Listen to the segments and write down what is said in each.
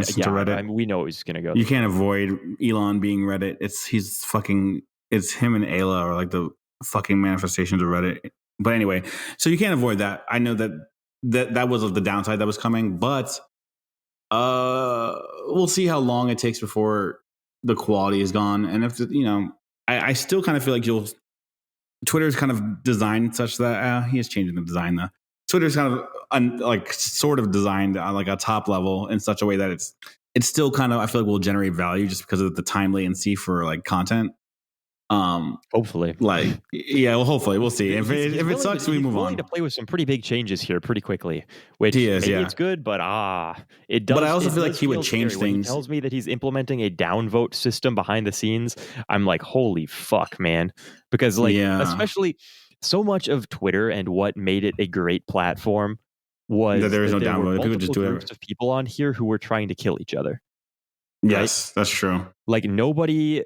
famous to Reddit. I mean, we know he's going to go. You can't avoid Elon being Reddit. It's him and Ayla are like the fucking manifestations of Reddit. But anyway, so you can't avoid that. I know that was the downside that was coming, but we'll see how long it takes before the quality is gone. And if I still kind of feel like Twitter's kind of designed such that he is changing the design though. Twitter's kind of sort of designed on like a top level in such a way that it's still kind of, I feel like, will generate value just because of the time latency for like content. Hopefully, hopefully we'll see. If it sucks, we move on. He's willing to play with some pretty big changes here pretty quickly, which it's good, but it does. But I also feel like he would change things. When he tells me that he's implementing a downvote system behind the scenes, I'm like, holy fuck, man! Because especially so much of Twitter and what made it a great platform was that there is no downvote. People just do it. Groups of people on here who were trying to kill each other. Yes, right? That's true. Like nobody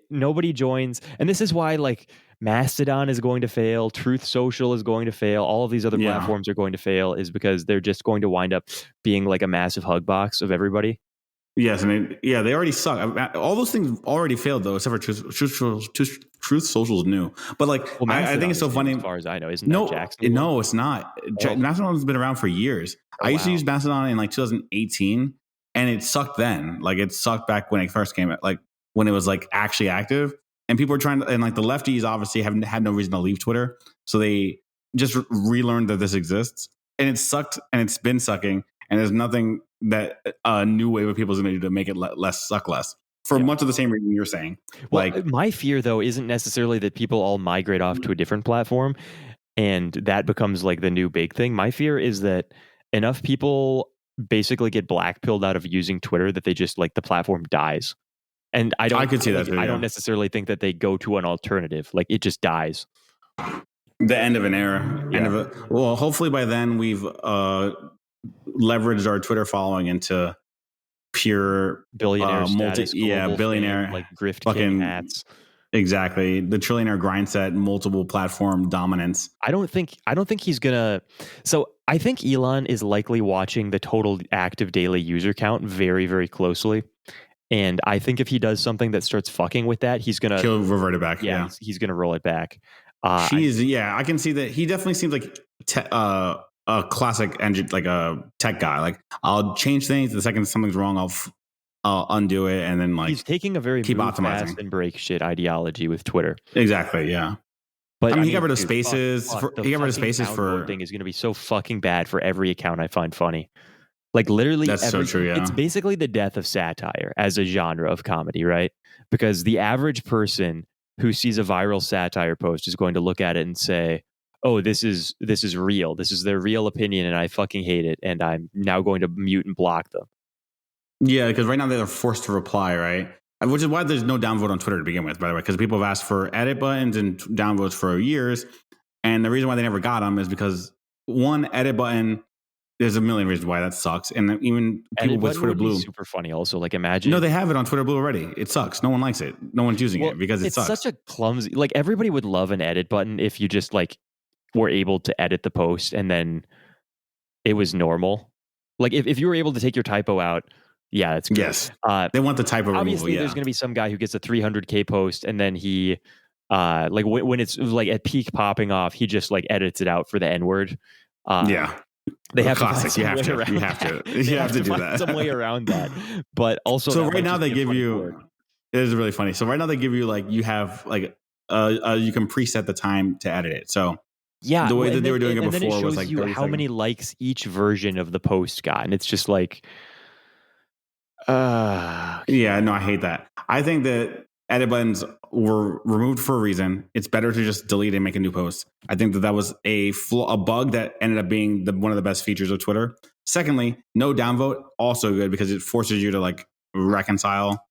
joins, and this is why like Mastodon is going to fail, Truth Social is going to fail, all of these other platforms are going to fail, is because they're just going to wind up being like a massive hug box of everybody. Yes, and they already suck. All those things already failed though, except for Truth Social is new. But like, I think it's so funny. As far as I know, isn't that Jackson? No, it's not. Mastodon's been around for years. I used to use Mastodon in like 2018. And it sucked then. Like it sucked back when it first came out, like when it was like actually active. And people were trying to, and like the lefties obviously haven't had no reason to leave Twitter. So they just relearned that this exists. And it sucked and it's been sucking. And there's nothing that a new wave of people is going to do to make it suck less. For much of the same reason you're saying. Well, like my fear though isn't necessarily that people all migrate off to a different platform and that becomes like the new big thing. My fear is that enough people basically get blackpilled out of using Twitter that they just like the platform dies. And I could see that too, I don't necessarily think that they go to an alternative. Like it just dies. The end of an era. Yeah. Well, hopefully by then we've leveraged our Twitter following into pure billionaire billionaire fame, like grift king hats. Exactly. The trillionaire grind set, multiple platform dominance. I don't think he's gonna. So I think Elon is likely watching the total active daily user count very, very closely. And I think if he does something that starts fucking with that, he'll revert it back. Yeah. He's gonna roll it back. I can see that. He definitely seems like a classic engine, like a tech guy. Like I'll change things. The second something's wrong, I'll undo it, and then like he's taking a very keep move optimizing fast and break shit ideology with Twitter. Exactly, yeah. But he got rid of spaces. He got rid of spaces for thing is going to be so fucking bad for every account I find funny. Like literally, that's so true. Yeah, it's basically the death of satire as a genre of comedy, right? Because the average person who sees a viral satire post is going to look at it and say, "Oh, this is real. This is their real opinion, and I fucking hate it, and I'm now going to mute and block them." Yeah, because right now they're forced to reply, right? Which is why there's no downvote on Twitter to begin with, by the way, because people have asked for edit buttons and downvotes for years. And the reason why they never got them is because one edit button, there's a million reasons why that sucks. And even people with Twitter Blue. Super funny also. Like imagine. No, they have it on Twitter Blue already. It sucks. No one likes it. No one's using it because it sucks. It's such a clumsy, like everybody would love an edit button if you just like were able to edit the post and then it was normal. Like if you were able to take your typo out. Yeah, it's good. Yes. They want the type of obviously removal. There's going to be some guy who gets a 300K post and then he, like when it's like at peak popping off, he just like edits it out for the N-word. They have classic. You have to do that. Some way around that. But also, so right now they give you. It is really funny. So right now they give you like you have like you can preset the time to edit it. So yeah, the way that they were doing it before was like you how many likes each version of the post got, and it's just like. Yeah, no, I hate that. I think that edit buttons were removed for a reason. It's better to just delete and make a new post. I think that was a bug that ended up being one of the best features of Twitter. Secondly, no downvote, also good because it forces you to like reconcile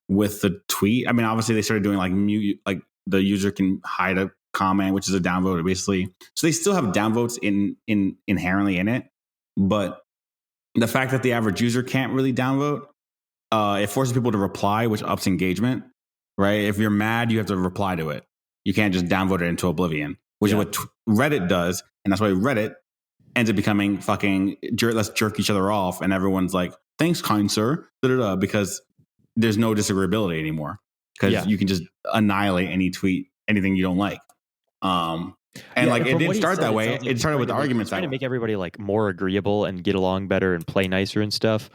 with the tweet. I mean, obviously they started doing like mute, like the user can hide a comment, which is a downvote basically. So they still have downvotes inherently in it, but the fact that the average user can't really downvote. It forces people to reply, which ups engagement, right? If you're mad, you have to reply to it. You can't just downvote it into oblivion, which is what Reddit does. And that's why Reddit ends up becoming fucking let's jerk each other off. And everyone's like, thanks, kind sir, because there's no disagreeability anymore because you can just annihilate any tweet, anything you don't like. And like it didn't start that way. It started with the arguments trying to make everybody like more agreeable and get along better and play nicer and stuff.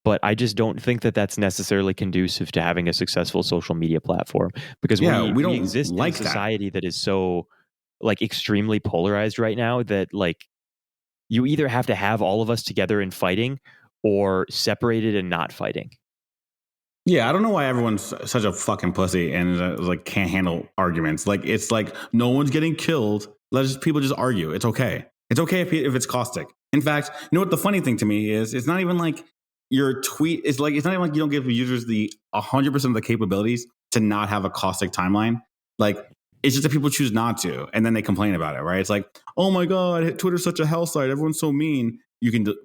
But I just don't think that that's necessarily conducive to having a successful social media platform, because we don't exist in a society that is so like extremely polarized right now that like you either have to have all of us together and fighting or separated and not fighting. Yeah, I don't know why everyone's such a fucking pussy and like can't handle arguments. Like it's like no one's getting killed. People just argue. It's okay. It's okay if it's caustic. In fact, you know what the funny thing to me is? It's not even like your tweet. It's not even like you don't give users the 100% of the capabilities to not have a caustic timeline. Like it's just that people choose not to, and then they complain about it. Right? It's like, oh my god, Twitter's such a hell site. Everyone's so mean.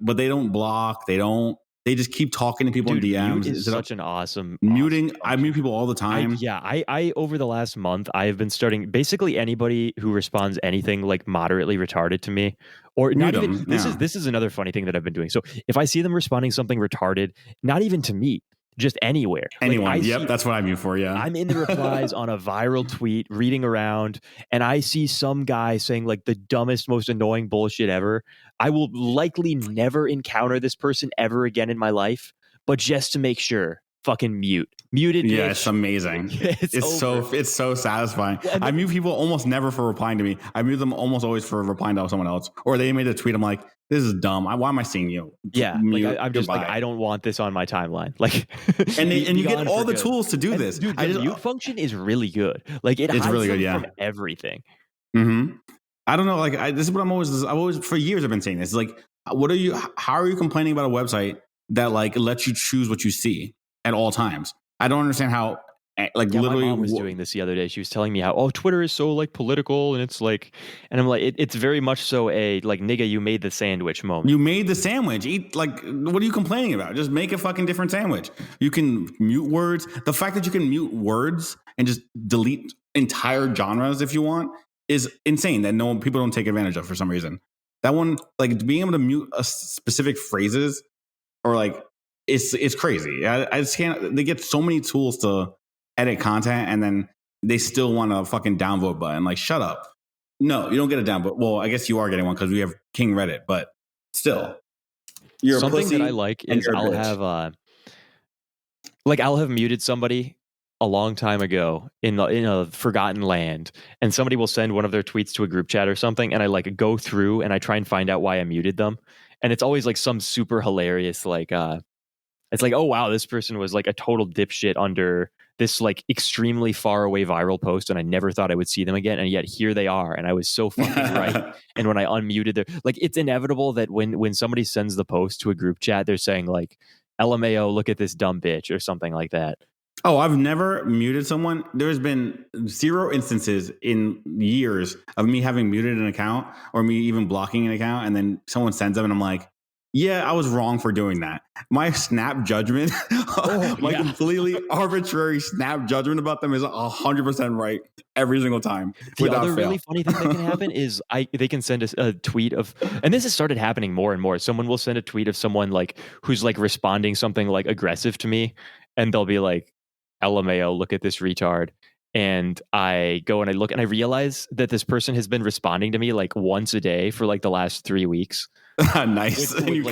But they don't block. They just keep talking to people in DMs. Mute is such an awesome muting. I mute people all the time. I over the last month, I have been starting basically anybody who responds anything like moderately retarded to me, or not even. This is another funny thing that I've been doing. So if I see them responding something retarded, not even to me, just anywhere. Anyone. Yep, that's what I mute for. Yeah. I'm in the replies on a viral tweet, reading around, and I see some guy saying like the dumbest, most annoying bullshit ever. I will likely never encounter this person ever again in my life, but just to make sure, fucking muted. Yeah, it's amazing. It's so satisfying. Yeah, I mute people almost never for replying to me. I mute them almost always for replying to someone else, or they made a tweet. I'm like, this is dumb. Why am I seeing you? Yeah, I'm just like, I don't want this on my timeline. Like, and you get all the tools to do this. Dude, the mute function is really good. Like it's really good. Yeah, from everything. Mm-hmm. I don't know. Like this is what I've always for years I've been saying this. Like, how are you complaining about a website that like lets you choose what you see at all times? I don't understand how. Literally, my mom was doing this the other day. She was telling me how Twitter is so like political, and it's like, and I'm like, it's very much so a like nigga, you made the sandwich moment. You made the sandwich. Eat like, what are you complaining about? Just make a fucking different sandwich. You can mute words. The fact that you can mute words and just delete entire genres if you want is insane. That people don't take advantage of for some reason. That one, like being able to mute specific phrases or like it's crazy. I just can't. They get so many tools to edit content, and then they still want a fucking downvote button. Like, shut up. No, you don't get a downvote. Well, I guess you are getting one because we have King Reddit, but still, you're something a pussy that I like is I'll have muted somebody a long time ago in a forgotten land, and somebody will send one of their tweets to a group chat or something, and I like go through and I try and find out why I muted them, and it's always like some super hilarious like it's like, oh wow, this person was like a total dipshit under this like extremely far away viral post, and I never thought I would see them again, and yet here they are, and I was so fucking right. And when I unmuted their, like, it's inevitable that when somebody sends the post to a group chat, they're saying like, LMAO, look at this dumb bitch or something like that. Oh, I've never muted someone. There's been 0 instances in years of me having muted an account or me even blocking an account, and then someone sends them and I'm like, yeah, I was wrong for doing that. My snap judgment, completely arbitrary snap judgment about them is 100% right every single time. The other really funny thing that can happen is they can send a tweet of, and this has started happening more and more. Someone will send a tweet of someone like who's like responding something like aggressive to me, and they'll be like, LMAO, look at this retard. And I go and I look and I realize that this person has been responding to me like once a day for like the last 3 weeks. Nice. With you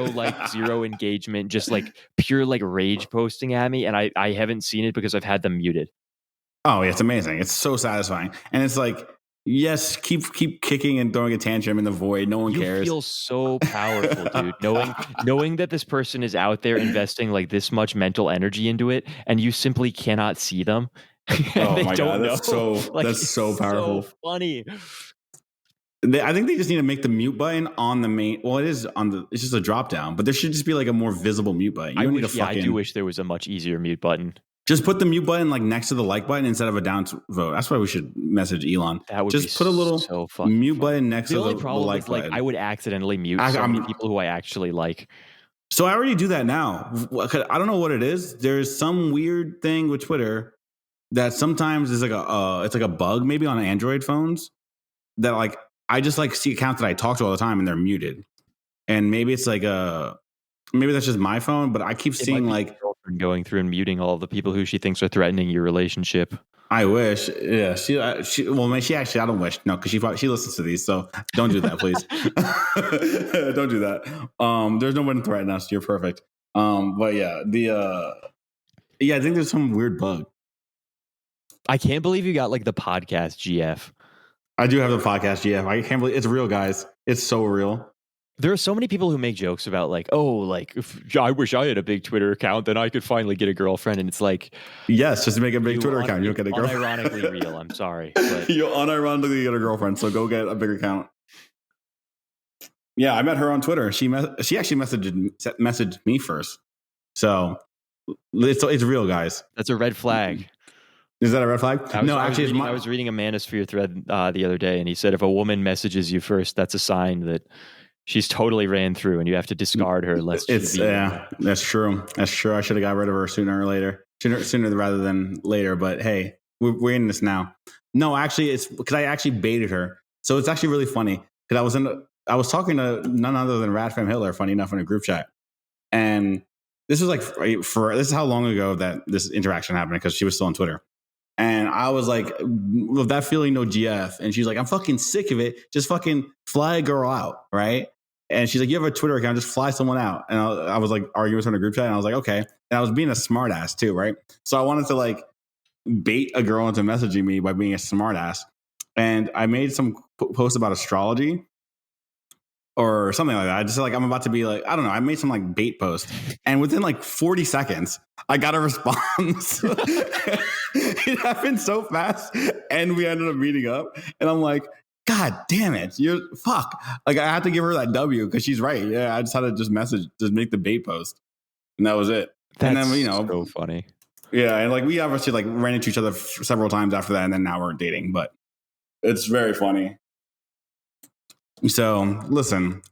like can't zero engagement, just like pure like rage posting at me. And I haven't seen it because I've had them muted. Oh, yeah, it's amazing. It's so satisfying. And it's like, yes, keep kicking and throwing a tantrum in the void. No one cares. You feel so powerful, dude. Knowing that this person is out there investing like this much mental energy into it, and you simply cannot see them. Oh my god, that's so powerful. So funny. I think they just need to make the mute button on the main. Well, it's just a drop down, but there should just be like a more visible mute button. I do wish there was a much easier mute button. Just put the mute button like next to the like button instead of a down vote. That's why we should message Elon. That would just put a little mute button next to the like is, like, button. I would accidentally mute many people who I actually like. So I already do that now. I don't know what it is. There's some weird thing with Twitter that sometimes is like it's like a bug maybe on Android phones that like I just like see accounts that I talk to all the time and they're muted. And maybe it's like maybe that's just my phone, but I keep It seeing might be like, your girlfriend going through and muting all of the people who she thinks are threatening your relationship. I wish. Yeah, she actually, I don't wish. No, because she listens to these, so don't do that, please. Don't do that. There's no one to threaten us. You're perfect. But yeah, I think there's some weird bug. I can't believe you got like the podcast GF. I do have the podcast GF. I can't believe it's real, guys. It's so real. There are so many people who make jokes about like, oh, like if I wish I had a big Twitter account, then I could finally get a girlfriend. And it's like, yes, just make a big Twitter account. You don't get a girlfriend. Unironically real. I'm sorry, but you unironically get a girlfriend. So go get a big account. Yeah, I met her on Twitter. She actually messaged me first. So it's real, guys. That's a red flag. Is that a red flag? I was reading a Manosphere thread the other day, and he said if a woman messages you first, that's a sign that she's totally ran through, and you have to discard her. That's true. That's true. I should have got rid of her sooner or later, sooner rather than later. But hey, we're in this now. No, actually, it's because I actually baited her. So it's actually really funny because I was talking to none other than Radfem Hitler, funny enough, in a group chat, and this was like this is how long ago that this interaction happened because she was still on Twitter. And I was like, with that feeling, no GF. And she's like, I'm fucking sick of it. Just fucking fly a girl out, right? And she's like, you have a Twitter account, just fly someone out. And I was like arguing with her in a group chat. And I was like, okay. And I was being a smartass too, right? So I wanted to like bait a girl into messaging me by being a smartass. And I made some post about astrology or something like that. I just said like, I'm about to be like, I don't know. I made some like bait post. And within like 40 seconds, I got a response. It happened so fast. And we ended up meeting up. And I'm like, God damn it. You're fuck. Like I had to give her that W because she's right. Yeah. I just had to just make the bait post. And that was it. That's and then, so funny. Yeah. And like we obviously like ran into each other several times after that. And then now we're dating. But it's very funny. So listen,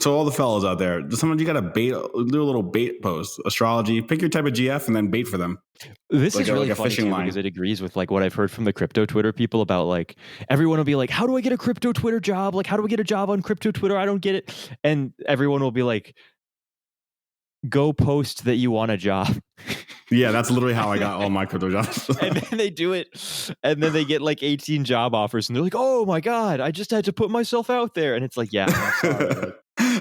to all the fellas out there, sometimes you got to do a little bait post, astrology, pick your type of GF and then bait for them. This is really funny too, because it agrees with like what I've heard from the crypto Twitter people about like everyone will be like, how do I get a crypto Twitter job? Like, how do I get a job on crypto Twitter? I don't get it. And everyone will be like, go post that you want a job. Yeah, that's literally how I got all my crypto jobs. And then they do it. And then they get like 18 job offers. And they're like, oh my God, I just had to put myself out there. And it's like, yeah, I'm sorry.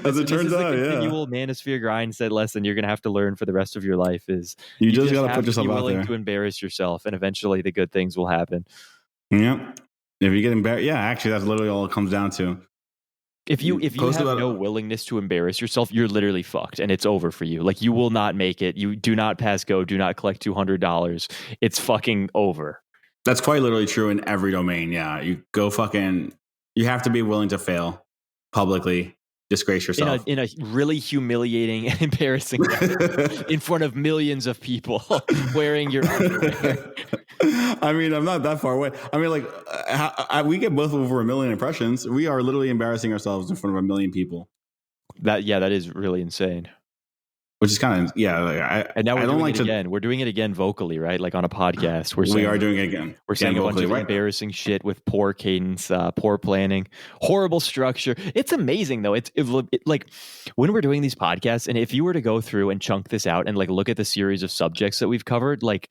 As it turns out, the continual Manosphere grind said lesson you're going to have to learn for the rest of your life is you just got to put yourself out there. Be willing to embarrass yourself. And eventually the good things will happen. Yep. If you get embarrassed, yeah, actually, that's literally all it comes down to. If you have no willingness to embarrass yourself, you're literally fucked and it's over for you. Like you will not make it. You do not pass go, do not collect $200. It's fucking over. That's quite literally true in every domain. Yeah. You have to be willing to fail publicly, disgrace yourself. In a really humiliating and embarrassing way in front of millions of people wearing your underwear. I mean, I'm not that far away. I mean, like, we get both over 1 million impressions. We are literally embarrassing ourselves in front of 1 million people. That is really insane. Which is kind of, yeah. Like, and now we're doing it again. We're doing it again vocally, right? Like on a podcast. We are doing it again. We're saying a bunch of embarrassing shit with poor cadence, poor planning, horrible structure. It's amazing though. It like when we're doing these podcasts, and if you were to go through and chunk this out and like look at the series of subjects that we've covered, like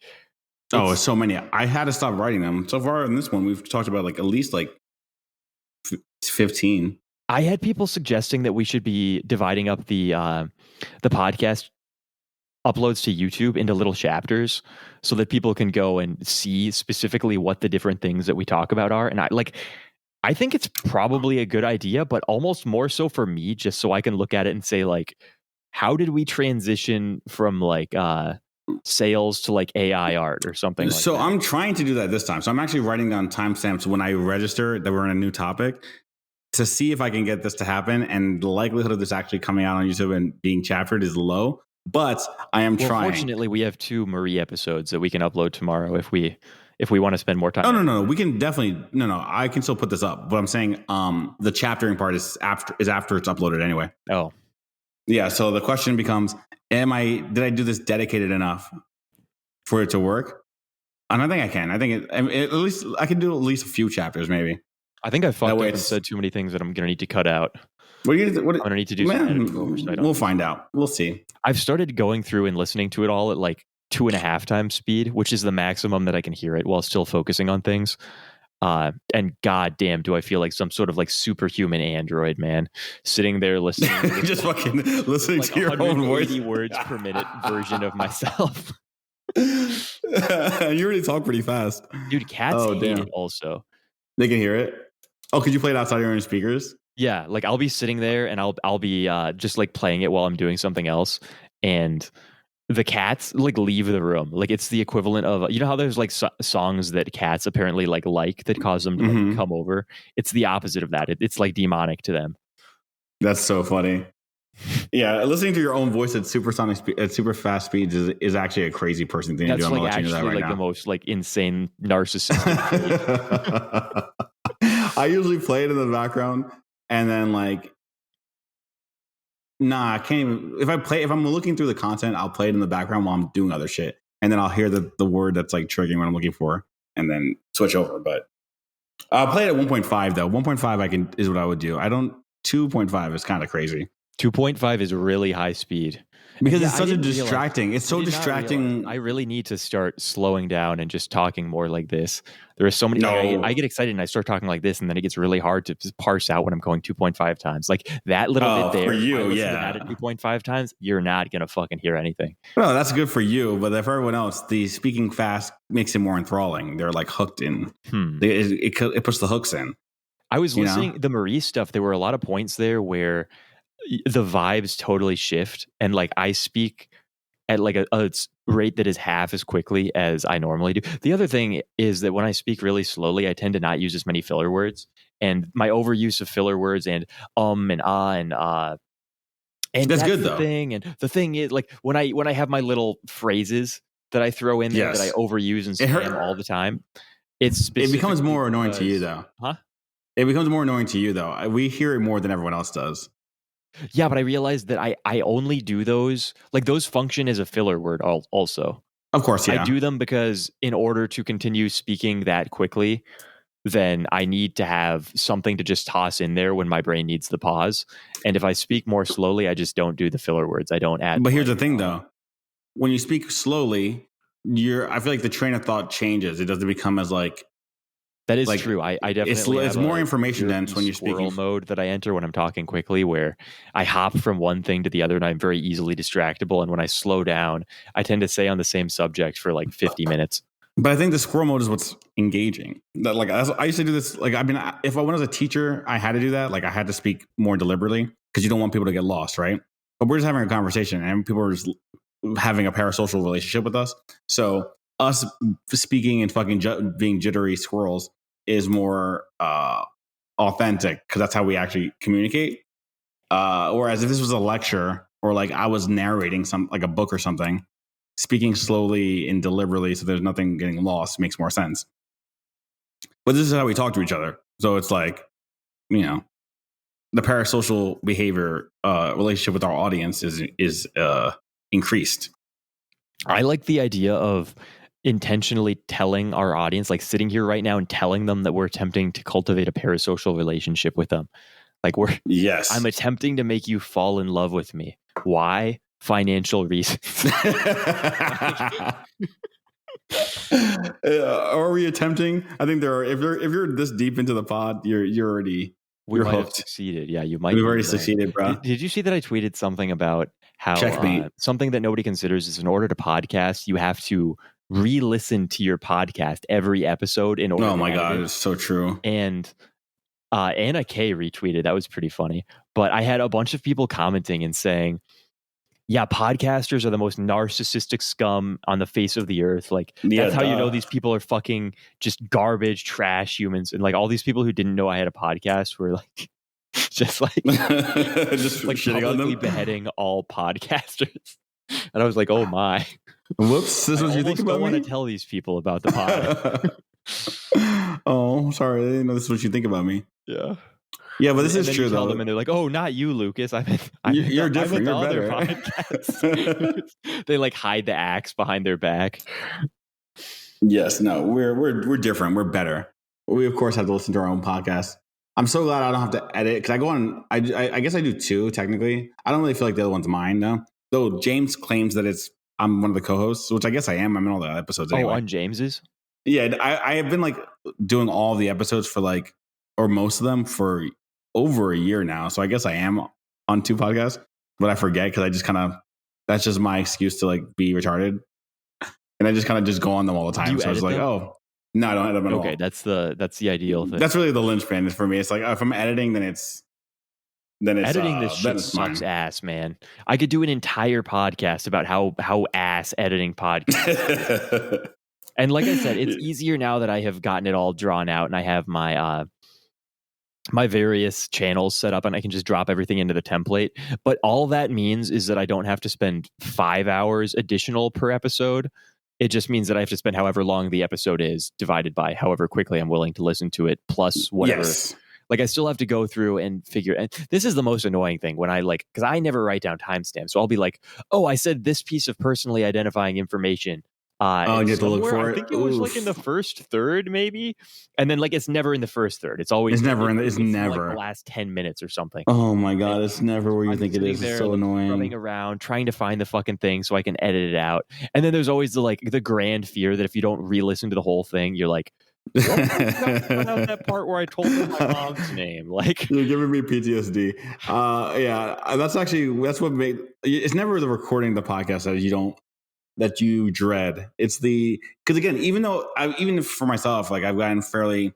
it's so many. I had to stop writing them. So far in this one, we've talked about like at least like 15. I had people suggesting that we should be dividing up the podcast uploads to YouTube into little chapters so that people can go and see specifically what the different things that we talk about are. And I think it's probably a good idea, but almost more so for me, just so I can look at it and say like, how did we transition from like sales to like AI art or something like that? So I'm trying to do that this time. So I'm actually writing down timestamps when I register that we're in a new topic to see if I can get this to happen. And the likelihood of this actually coming out on YouTube and being chaptered is low, but I am trying. Fortunately, we have 2 Marie episodes that we can upload tomorrow if we want to spend more time. No. We can definitely, I can still put this up, but I'm saying the chaptering part is after it's uploaded anyway. Oh. Yeah. So the question becomes, did I do this dedicated enough for it to work? And I think I can. I think at least I can do at least a few chapters, maybe. I think I fucked up and said too many things that I'm going to need to cut out. What do you? I'm gonna need to do some editing oversight. We'll find out. We'll see. I've started going through and listening to it all at like 2.5 times speed, which is the maximum that I can hear it while still focusing on things. And goddamn, do I feel like some sort of like superhuman android, man, sitting there listening, to just fucking listening like to your own voice, 180 words per minute version of myself. You already talk pretty fast, dude. Cats hate it also. They can hear it. Oh, could you play it outside your own speakers? Yeah, like I'll be sitting there and I'll be just like playing it while I'm doing something else, and the cats like leave the room. Like it's the equivalent of, you know how there's like songs that cats apparently like that cause them to like come over. It's the opposite of that. It's like demonic to them. That's so funny. Yeah, listening to your own voice at super fast speeds is actually a crazy person thing to do. That's like actually like the most like insane narcissistic. I usually play it in the background, and then like, nah, I can't even. If I'm looking through the content, I'll play it in the background while I'm doing other shit, and then I'll hear the word that's like triggering what I'm looking for, and then switch over. But I'll play it at 1.5 though. 1.5 is what I would do. 2.5 is kind of crazy. 2.5 is really high speed because it's such a distracting. It's so distracting. I really need to start slowing down and just talking more like this. There are so many. I get excited and I start talking like this, and then it gets really hard to parse out when I'm going 2.5 times. Like that little bit there. For you, yeah. At 2.5 times, you're not gonna fucking hear anything. No, that's good for you, but for everyone else, the speaking fast makes it more enthralling. They're like hooked in. It puts the hooks in. I was listening the Marie stuff. There were a lot of points there where the vibes totally shift, and like I speak at like a rate that is half as quickly as I normally do. The other thing is that when I speak really slowly, I tend to not use as many filler words, and my overuse of filler words and and that's good though. And the thing is, like when I have my little phrases that I throw in there that I overuse and spam all the time, it becomes more annoying to you though. Huh? It becomes more annoying to you though. We hear it more than everyone else does. Yeah, but I realized that I only do those, like those function as a filler word also. Of course, yeah. I do them because in order to continue speaking that quickly, then I need to have something to just toss in there when my brain needs the pause. And if I speak more slowly, I just don't do the filler words. I don't add. But here's the thing though. When you speak slowly, I feel like the train of thought changes. It doesn't become as like. That is true. I definitely it's more information dense when you're speaking. Mode that I enter when I'm talking quickly, where I hop from one thing to the other, and I'm very easily distractible. And when I slow down, I tend to stay on the same subject for like 50 minutes. But I think the squirrel mode is what's engaging. That like I used to do this. Like I mean, if I went as a teacher, I had to do that. Like I had to speak more deliberately because you don't want people to get lost, right? But we're just having a conversation, and people are just having a parasocial relationship with us. So us speaking and fucking being jittery squirrels is more authentic because that's how we actually communicate. Whereas if this was a lecture or like I was narrating like a book or something, speaking slowly and deliberately so there's nothing getting lost makes more sense. But this is how we talk to each other. So it's like, the parasocial behavior relationship with our audience is increased. I like the idea of intentionally telling our audience, like sitting here right now and telling them that we're attempting to cultivate a parasocial relationship with them. Like I'm attempting to make you fall in love with me. Why? Financial reasons. Are we attempting? I think there are. If you're this deep into the pod, you're already we might hooked. have succeeded. Yeah, you might. We've already succeeded, bro. Did you see that I tweeted something about how something that nobody considers is in order to podcast, you have to re-listen to your podcast every episode in order. Oh my god, it's so true. And Anna K retweeted. That was pretty funny. But I had a bunch of people commenting and saying, yeah, podcasters are the most narcissistic scum on the face of the earth. Like that's how you know these people are fucking just garbage, trash humans. And like all these people who didn't know I had a podcast were like just like just like shitting on them, beheading all podcasters. And I was like, oh my. Whoops, this is what you think about me? I don't want to tell these people about the pod. Oh, sorry. I didn't know this is what you think about me. Yeah. Yeah, but this is true, though. Tell them and they're like, oh, not you, Lucas. You're different. You're better. They like hide the axe behind their back. Yes, no, we're different. We're better. We, of course, have to listen to our own podcast. I'm so glad I don't have to edit because I go on. I guess I do two technically. I don't really feel like the other one's mine though. Though James claims that I'm one of the co-hosts, which I guess I am. I'm in all the episodes anyway. Oh, on James's? Yeah, I have been like doing all the episodes for like, or most of them for over a year now. So I guess I am on two podcasts, but I forget because I just kind of, that's just my excuse to like be retarded. And I just kind of just go on them all the time. So it's like, oh, no, I don't edit them at all. Okay, that's the ideal thing. That's really the linchpin for me. It's like, if I'm editing, then it's editing this shit sucks ass, man. I could do an entire podcast about how ass editing podcasts. And like I said, it's easier now that I have gotten it all drawn out and I have my my various channels set up and I can just drop everything into the template. But all that means is that I don't have to spend 5 hours additional per episode. It just means that I have to spend however long the episode is divided by however quickly I'm willing to listen to it, plus whatever. Yes. Like, I still have to go through and figure. And this is the most annoying thing when I because I never write down timestamps. So I'll be like, oh, I said this piece of personally identifying information. You have to look for it. I think it was like in the first third, maybe. And then it's never in the first third. It's always never in it's never like the last 10 minutes or something. Oh my God. It's never where you think it is. It's so annoying. Running around trying to find the fucking thing so I can edit it out. And then there's always the grand fear that if you don't re-listen to the whole thing, you're like, what out that part where I told them my mom's name? Like, you're giving me PTSD. Yeah, that's what made it's never the recording the podcast that you dread. It's because again, even for myself, like I've gotten fairly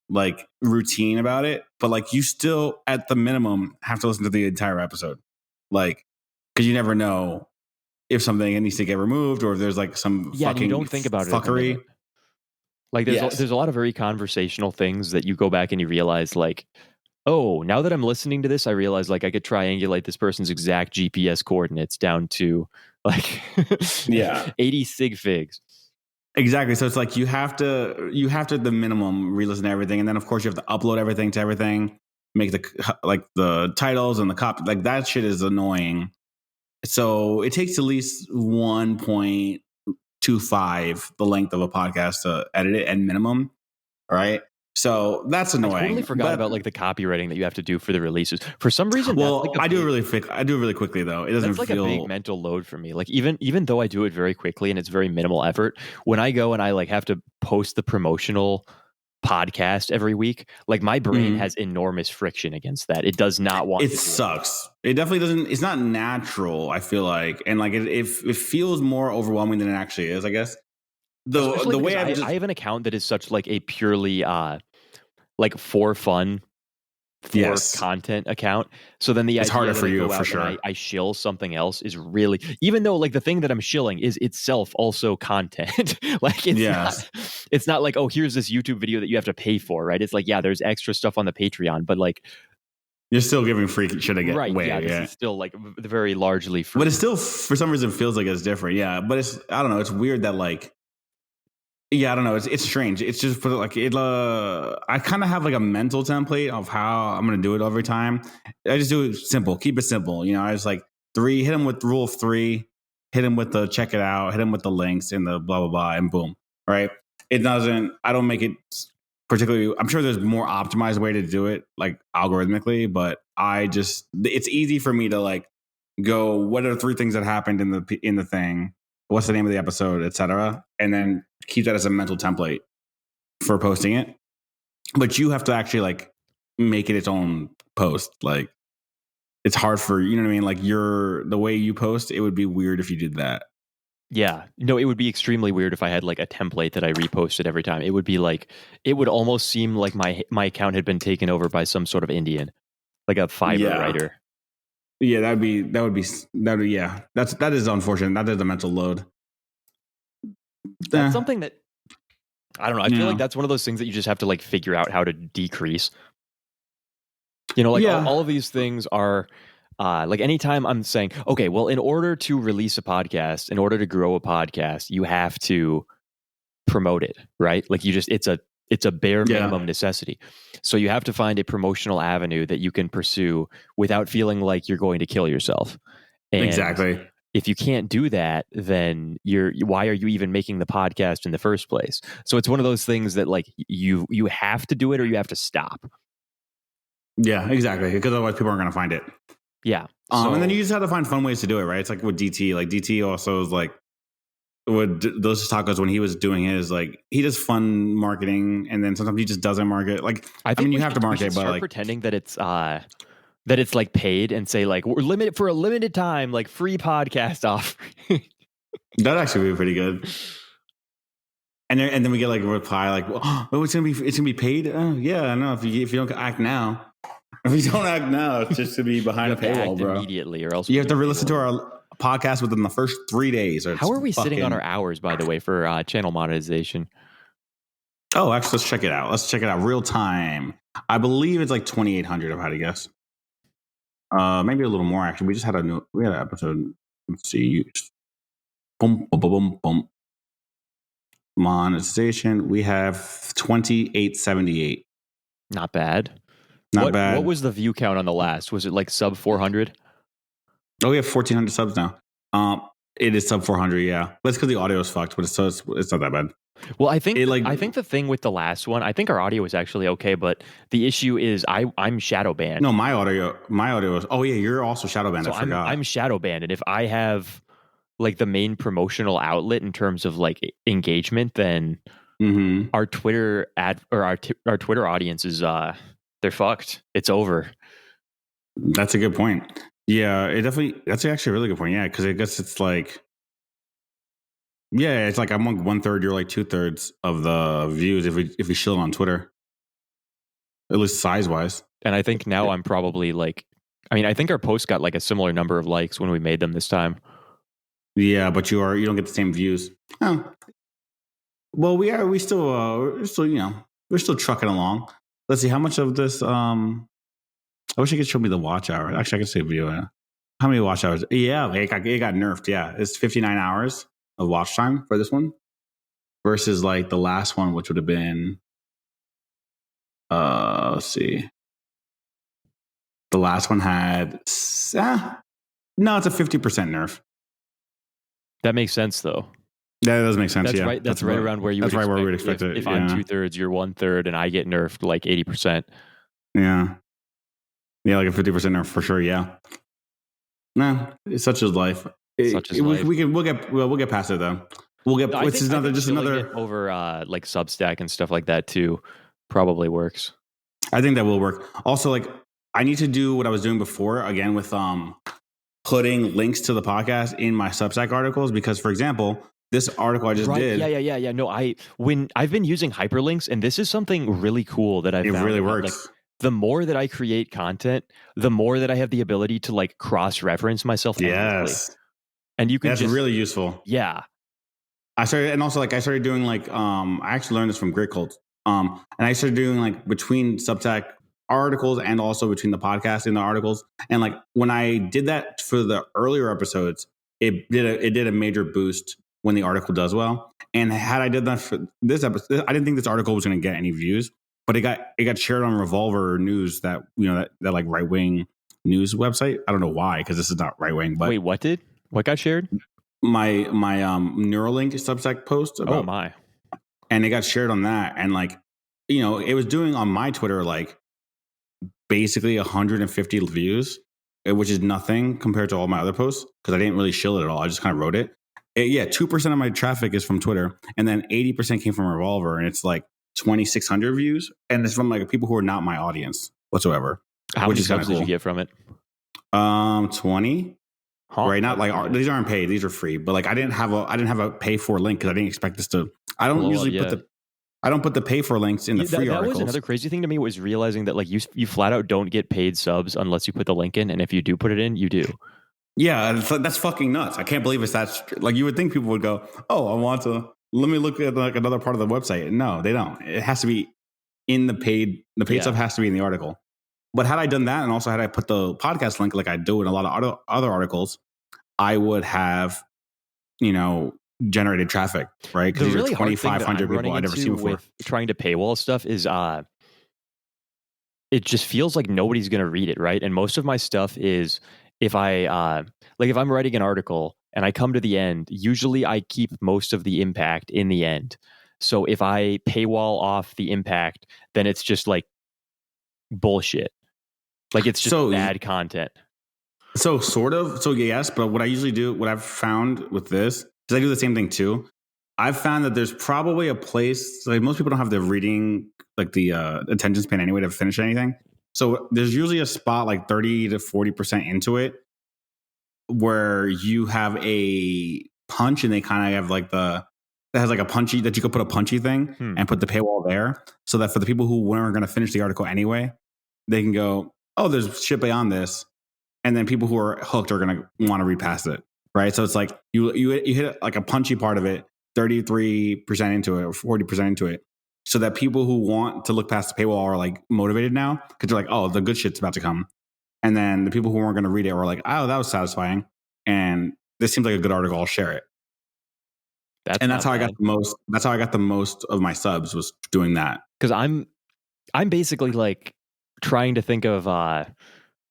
like routine about it, but like you still at the minimum have to listen to the entire episode, like because you never know if something needs to get removed or if there's like some fucking you don't think about fuckery. Like there's a lot of very conversational things that you go back and you realize like, oh, now that I'm listening to this, I realize like I could triangulate this person's exact GPS coordinates down to like 80 sig figs. Exactly. So it's like you have to at the minimum re-listen to everything, and then of course you have to upload everything to everything, make the titles and the copy. Like that shit is annoying. So it takes at least 1.25 the length of a podcast to edit it at minimum. All right. So that's annoying. I totally forgot about like the copywriting that you have to do for the releases. For some reason, well, I do it really quickly though. It doesn't feel like a big mental load for me. Like even though I do it very quickly and it's very minimal effort, when I go and I like have to post the promotional podcast every week, like my brain has enormous friction against that. It does not want. It sucks. It definitely doesn't. It's not natural. I feel like, and like it feels more overwhelming than it actually is. I guess the way I have an account that is such like a purely like for fun, content account. So then it's harder for you for sure. I shill something else is really, even though like the thing that I'm shilling is itself also content. Like it's not like, oh, here's this YouTube video that you have to pay for, right? It's like, yeah, there's extra stuff on the Patreon, but like you're still giving free shit again. Right. This is still like very largely free. But it still, for some reason, feels like it's different. Yeah. But I don't know. It's weird that like, yeah, I don't know. It's strange. It's just like I kind of have like a mental template of how I'm going to do it every time. I just do it simple. Keep it simple. You know, I just like hit them with rule of 3, hit them with the check it out, hit them with the links and the blah, blah, blah, and boom. Right. I don't make it particularly, I'm sure there's more optimized way to do it, like algorithmically, but it's easy for me to like go, what are 3 things that happened in the thing? What's the name of the episode, etc., and then keep that as a mental template for posting it. But you have to actually like make it its own post. Like it's hard for, you know what I mean? Like the way you post, it would be weird if you did that. Yeah, no, it would be extremely weird if I had like a template that I reposted every time. It would be like, it would almost seem like my account had been taken over by some sort of Indian, like a Fiverr writer. Yeah, that is unfortunate. That is a mental load. That's something that, I don't know. I feel like that's one of those things that you just have to like figure out how to decrease. You know, like all of these things are like anytime I'm saying, okay, well, in order to release a podcast, in order to grow a podcast, you have to promote it, right? Like it's a bare minimum necessity. So you have to find a promotional avenue that you can pursue without feeling like you're going to kill yourself. And exactly. If you can't do that, then why are you even making the podcast in the first place? So it's one of those things that like you have to do it or you have to stop. Yeah, exactly. Because otherwise people aren't going to find it. Yeah. And then you just have to find fun ways to do it, right? It's like with DT. Like DT also is like with those tacos when he was doing his, like he does fun marketing, and then sometimes he just doesn't market. Like I mean, you have to market, but like pretending that it's like paid and say like we're limited for a limited time, like free podcast offer. That'd actually be pretty good. And then we get like a reply like, "Oh, it's gonna be paid." Oh, yeah, I know. If you don't act now, it's just to be behind a paywall, bro. Immediately, or else you have to listen to our podcast within the first 3 days. How are we sitting on our hours, by the way, for channel monetization? Oh, actually, let's check it out. Let's check it out real time. I believe it's like 2,800. I've had to guess. Maybe a little more. Actually, we had an episode. Let's see. Boom, boom, boom, boom. Monetization. We have 2,878. Not bad. Not bad. What was the view count on the last? Was it like sub 400? Oh, we have 1,400 subs now. It is sub 400. Yeah, but it's because the audio is fucked. But it's not that bad. Well, I think the thing with the last one, I think our audio was actually okay, but the issue is I'm shadow banned. No, my audio is. Oh yeah, you're also shadow banned. So I forgot. I'm shadow banned, and if I have like the main promotional outlet in terms of like engagement, then our Twitter our Twitter audience is they're fucked. It's over. That's a good point. Yeah, that's actually a really good point. Yeah, because I guess it's like, yeah, it's like I'm like 1/3, you're like 2/3 of the views if we shield on Twitter, at least size wise. And I think now I'm probably like, I mean, I think our post got like a similar number of likes when we made them this time. Yeah, but you don't get the same views. Oh. Well, we're still trucking along. Let's see how much of this. I wish you could show me the watch hour. Actually, I could see a video. How many watch hours? Yeah, it got nerfed. Yeah, it's 59 hours of watch time for this one versus like the last one, which would have been. Let's see. The last one had. No, it's a 50% nerf. That makes sense, though. That does make sense. That's yeah, right. That's right around where you. That's right where we would expect it. If I'm 2/3, you're 1/3, and I get nerfed like 80%. Yeah, like a 50% nerf for sure. Yeah. No, it's such as life. We'll get past it though. We'll get. It's another over like Substack and stuff like that too. Probably works. I think that will work. Also, like I need to do what I was doing before again with putting links to the podcast in my Substack articles because, for example, this article I just did. Yeah. No, I've been using hyperlinks, and this is something really cool that I found. It really works. Like, the more that I create content, the more that I have the ability to like cross-reference myself. Yes, and you can. That's really useful. Yeah, I started doing like I actually learned this from Grit Cult. And I started doing like between Substack articles and also between the podcast and the articles. And like when I did that for the earlier episodes, it did a major boost when the article does well. And had I did that for this episode, I didn't think this article was going to get any views, but it got shared on Revolver News, that that like right wing news website. I don't know why, because this is not right wing. But wait, what got shared? My Neuralink Substack post about, oh my. And it got shared on that. And like, it was doing on my Twitter, like basically 150 views, which is nothing compared to all my other posts. Cause I didn't really shield it at all. I just kind of wrote it. 2% of my traffic is from Twitter. And then 80% came from Revolver. And it's like 2,600 views. And it's from like people who are not my audience whatsoever. How many subs did you get from it? 20. Huh. Right, not like these aren't paid; these are free. But like, I didn't have a pay for link because I didn't expect this to. I don't usually put the pay for links in the free articles. That was another crazy thing to me, was realizing that like you flat out don't get paid subs unless you put the link in, and if you do put it in, you do. Yeah, that's fucking nuts. I can't believe it's that. Like, you would think people would go, "Oh, I want to. Let me look at like another part of the website." No, they don't. It has to be in the paid. The paid stuff has to be in the article. But had I done that, and also had I put the podcast link like I do in a lot of other articles, I would have, generated traffic, right? Because these are 2,500 people I'd never seen before. With trying to paywall stuff is, it just feels like nobody's going to read it, right? And most of my stuff is, if I'm writing an article and I come to the end, usually I keep most of the impact in the end. So if I paywall off the impact, then it's just like bullshit. Like it's just bad content. So sort of. So yes, but what I usually do, what I've found with this, because I do the same thing too. I've found that there's probably a place, like most people don't have the reading, like the attention span anyway to finish anything. So there's usually a spot like 30 to 40% into it where you have a punch and they kind of have like that has like a punchy, that you could put a punchy thing and put the paywall there. So that for the people who weren't going to finish the article anyway, they can go, oh, there's shit beyond this. And then people who are hooked are going to want to read past it. Right. So it's like you hit like a punchy part of it, 33% into it or 40% into it. So that people who want to look past the paywall are like motivated now because they're like, oh, the good shit's about to come. And then the people who weren't going to read it were like, oh, that was satisfying. And this seems like a good article. I'll share it. That's how I got the most. That's how I got the most of my subs, was doing that. Because I'm basically like trying to think of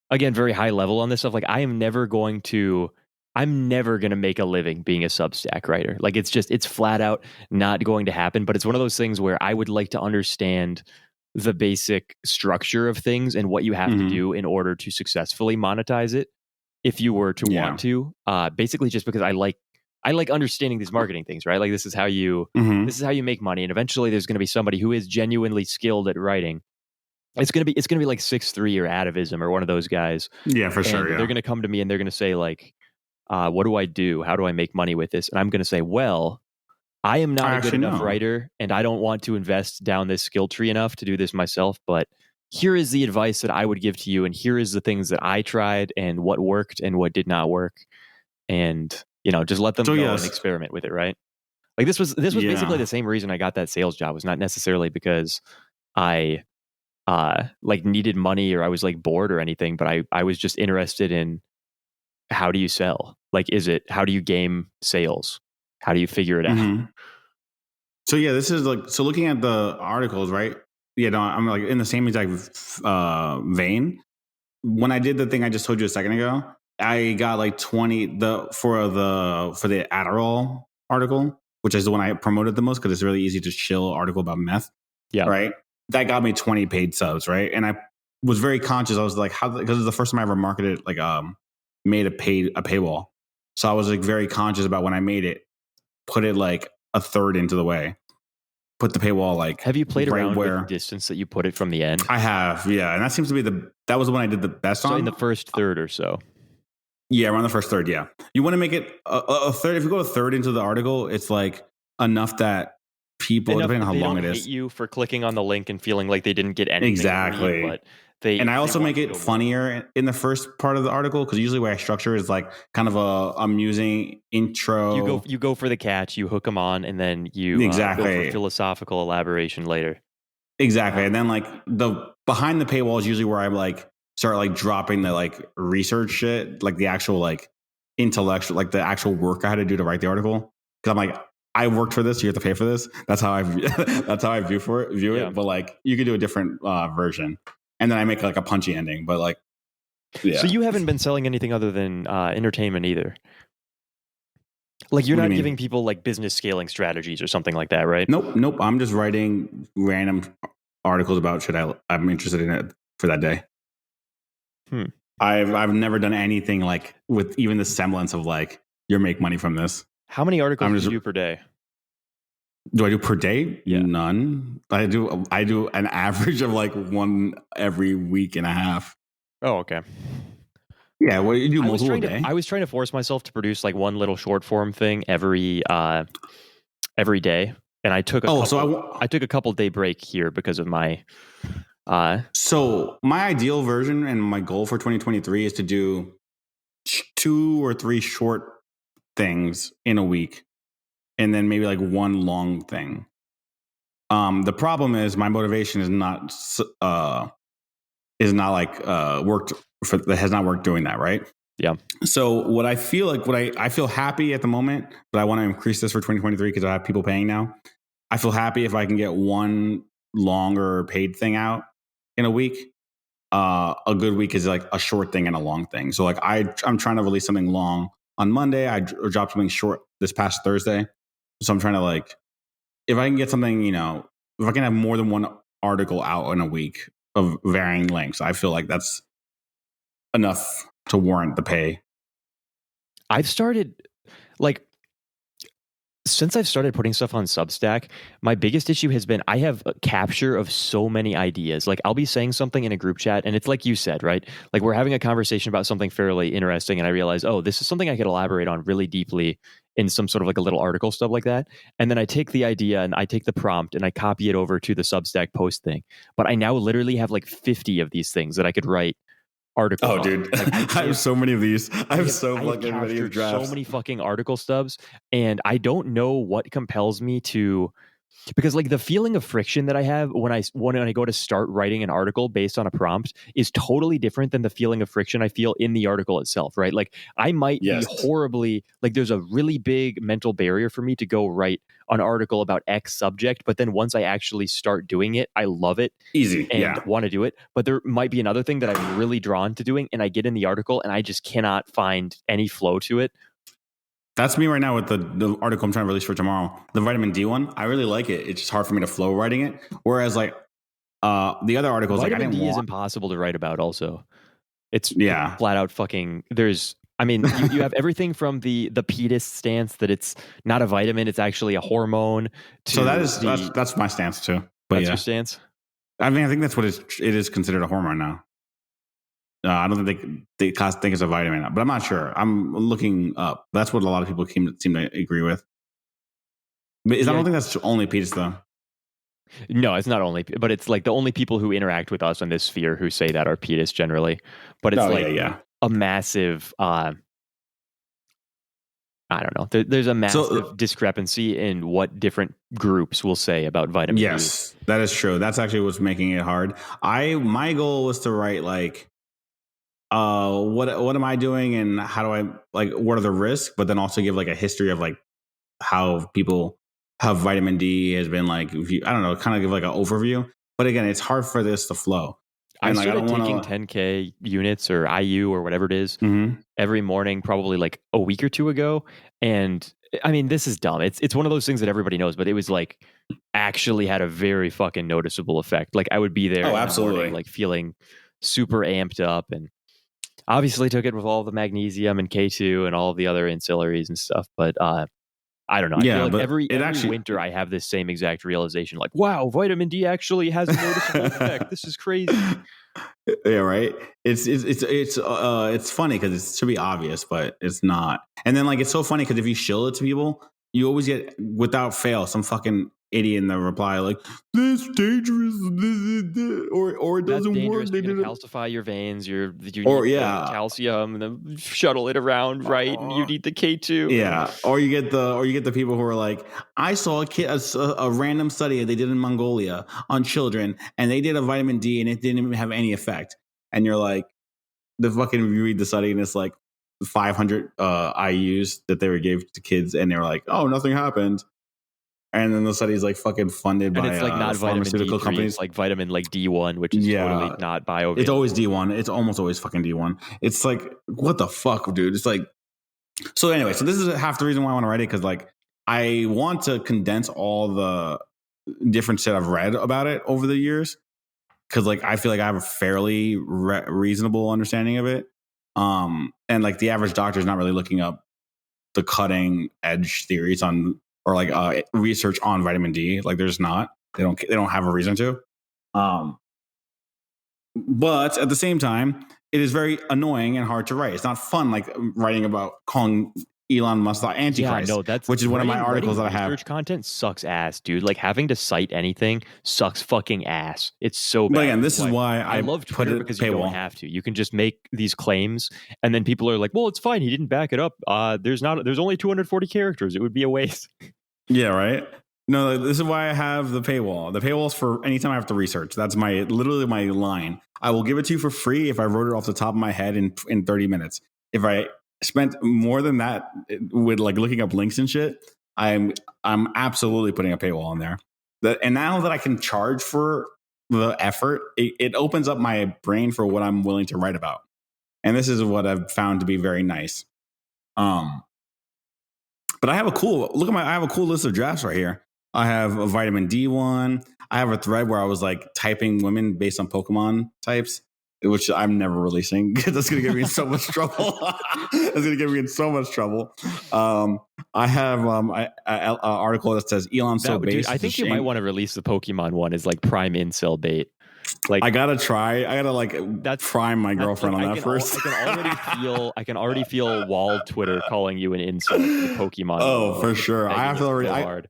again, very high level on this stuff. Like I'm never going to make a living being a Substack writer. Like it's flat out not going to happen. But it's one of those things where I would like to understand the basic structure of things and what you have to do in order to successfully monetize it, if you were to want to. Basically, just because I like understanding these marketing things, right? Like this is how you make money, and eventually there's going to be somebody who is genuinely skilled at writing. It's gonna be like 6'3" or Atavism or one of those guys. Yeah, for sure. Yeah. They're gonna come to me and they're gonna say like, "What do I do? How do I make money with this?" And I'm gonna say, "Well, I am not a good enough writer, and I don't want to invest down this skill tree enough to do this myself. But here is the advice that I would give to you, and here is the things that I tried, and what worked and what did not work, and just let them go and experiment with it, right?" Like this was basically the same reason I got that sales job. It was not necessarily because I like needed money or I was like bored or anything, but I was just interested in how do you sell? Like, how do you game sales? How do you figure it out? So yeah, this is like, so looking at the articles, right? Yeah, no, I'm like in the same exact vein. When I did the thing I just told you a second ago, I got like 20 for the Adderall article, which is the one I promoted the most because it's a really easy to chill article about meth. Yeah. Right. That got me 20 paid subs. Right. And I was very conscious. I was like, because it's the first time I ever marketed, like, made a paywall. So I was like very conscious about when I made it, put it like a third into the way, put the paywall like. Have you played around with the distance that you put it from the end? I have, yeah, and that seems to be that was the one I did the best on. In the first third or so. Yeah, around the first third. Yeah, you want to make it a third. If you go a third into the article, it's like enough that people, depending on how long it is, hate you for clicking on the link and feeling like they didn't get anything. Exactly, but I also make it funnier in the first part of the article because usually the way I structure is like kind of a amusing intro. You go for the catch, you hook them on, and then you go for philosophical elaboration later. Exactly, and then like the behind the paywall is usually where I'm like start like dropping the like research shit, like the actual like intellectual, like the actual work I had to do to write the article. Because I'm like, I worked for this, you have to pay for this. That's how I view it. But like you could do a different version. And then I make like a punchy ending, but like, yeah. So you haven't been selling anything other than entertainment either. Like you're not giving people like business scaling strategies or something like that, right? Nope. I'm just writing random articles about shit I'm interested in it for that day. I've never done anything like with even the semblance of like you make money from this. How many articles do you do per day? Do I do per day? Yeah. None. I do an average of like one every week and a half. Oh, okay. Yeah, well, you do multiple a day. I was trying to force myself to produce like one little short form thing every day, and I took I took a couple day break here because of my. So my ideal version and my goal for 2023 is to do 2 or 3 short things in a week. And then maybe like one long thing. The problem is my motivation is not like that has not worked doing that, right? Yeah. So what I feel like, I feel happy at the moment, but I want to increase this for 2023 because I have people paying now. I feel happy if I can get one longer paid thing out in a week. A good week is like a short thing and a long thing. So like I'm trying to release something long on Monday. I dropped something short this past Thursday. So I'm trying to like, if I can get something, if I can have more than one article out in a week of varying lengths, I feel like that's enough to warrant the pay. I've started like since I've started putting stuff on Substack, my biggest issue has been I have a capture of so many ideas. Like I'll be saying something in a group chat and it's like you said, right? Like we're having a conversation about something fairly interesting and I realize, oh, this is something I could elaborate on really deeply in some sort of like a little article, stuff like that. And then I take the idea and I take the prompt and I copy it over to the Substack post thing. But I now literally have like 50 of these things that I could write articles. Oh, dude, like, I have so many of these. I have so fucking many drafts. So many fucking article stubs, and I don't know what compels me to, because like the feeling of friction that I have when I go to start writing an article based on a prompt is totally different than the feeling of friction I feel in the article itself, right? Like I might be horribly, like there's a really big mental barrier for me to go write an article about X subject, but then once I actually start doing it, I love it. Easy. And want to do it. But there might be another thing that I'm really drawn to doing, and I get in the article and I just cannot find any flow to it. That's me right now with the article I'm trying to release for tomorrow. The vitamin D one, I really like it. It's just hard for me to flow writing it. Whereas like the other articles, vitamin like I didn't D want... is impossible to write about. Also, it's flat out fucking. I mean, you have everything from the pietist stance that it's not a vitamin, it's actually a hormone. So that's my stance too. But that's your stance. I mean, I think that's what it is considered a hormone now. I don't think they think it's a vitamin, but I'm not sure. I'm looking up. That's what a lot of people seem to agree with. But I don't think that's only pietist though. No, it's not only, but it's like the only people who interact with us on this sphere who say that are pietists generally. But it's a massive, I don't know. There's a massive discrepancy in what different groups will say about vitamin D. Yes, that is true. That's actually what's making it hard. My goal was to write like, what am I doing and how do I, like, what are the risks, but then also give like a history of like how vitamin D has been like, I don't know, kind of give like an overview. But again, it's hard for this to flow. And I started taking 10K units or IU or whatever it is every morning, probably like a week or two ago. And I mean, this is dumb. It's one of those things that everybody knows, but it was like actually had a very fucking noticeable effect. Like I would be there, absolutely, morning, like feeling super amped up, and obviously took it with all the magnesium and K2 and all of the other ancillaries and stuff. But I don't know. I feel like every winter I have this same exact realization. Like, wow, vitamin D actually has a noticeable effect. This is crazy. Yeah, right. It's funny because it should be obvious, but it's not. And then like it's so funny because if you shill it to people, you always get without fail some fucking idiot in the reply like, "This is dangerous," or it doesn't work. They need to calcify your veins. You need calcium and then shuttle it around, right? And you need the K2. Yeah, or you get the people who are like, I saw a random study they did in Mongolia on children, and they did a vitamin D, and it didn't even have any effect. And you're like, you read the study, and it's like 500 IUs that they were gave to kids, and they were like, oh, nothing happened. And then the study's like fucking funded by it's like not pharmaceutical vitamin D3, companies. It's like vitamin like D1, which is totally not bio. It's always D1. It's almost always fucking D1. It's like, what the fuck, dude? It's like, so anyway, so this is half the reason why I want to write it, because like I want to condense all the different shit I've read about it over the years, because like I feel like I have a fairly reasonable understanding of it. And like the average doctor is not really looking up the cutting edge theories on, or like research on vitamin D. Like there's not, they don't have a reason to. But at the same time, it is very annoying and hard to write. It's not fun like writing about calling Elon Musk the Antichrist, which is one of my articles that I have. Research content sucks ass, dude. Like having to cite anything sucks fucking ass. It's so bad. But again, this is why I love Twitter, because you don't have to. You can just make these claims, and then people are like, "Well, it's fine. He didn't back it up. There's only 240 characters. It would be a waste." Yeah, right. No, this is why I have the paywall. The paywall is for anytime I have to research. That's literally my line. I will give it to you for free if I wrote it off the top of my head in 30 minutes. If I spent more than that with like looking up links and shit, I'm absolutely putting a paywall on there. And now that I can charge for the effort, it opens up my brain for what I'm willing to write about. And this is what I've found to be very nice. But I have a cool list of drafts right here. I have a vitamin D one. I have a thread where I was like typing women based on Pokemon types. which I'm never releasing because that's going to get me in so much trouble. That's going to get me in so much trouble. I have an article that says Elon's so base. Dude, I think you might want to release the Pokemon one as like prime incel bait. Like I gotta try. I gotta like prime my girlfriend on that first. I can already feel walled Twitter calling you an incel for the Pokemon. Oh, for sure. I have to already. I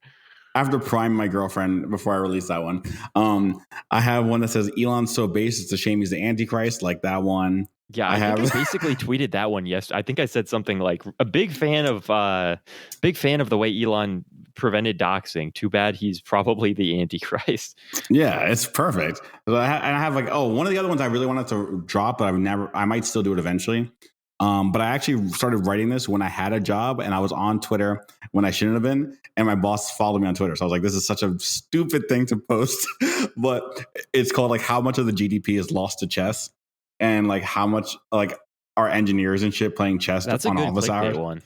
have to prime my girlfriend before I release that one. I have one that says Elon's so base. It's a shame he's the Antichrist. Like that one. Yeah, I basically tweeted that one yesterday. I think I said something like a big fan of the way Elon prevented doxing. Too bad he's probably the Antichrist. Yeah, it's perfect. And I have like, one of the other ones I really wanted to drop, but I might still do it eventually. But I actually started writing this when I had a job and I was on Twitter when I shouldn't have been. And my boss followed me on Twitter. So I was like, this is such a stupid thing to post. But it's called like how much of the GDP is lost to chess. And like how much like our engineers and shit playing chess on office hours. One.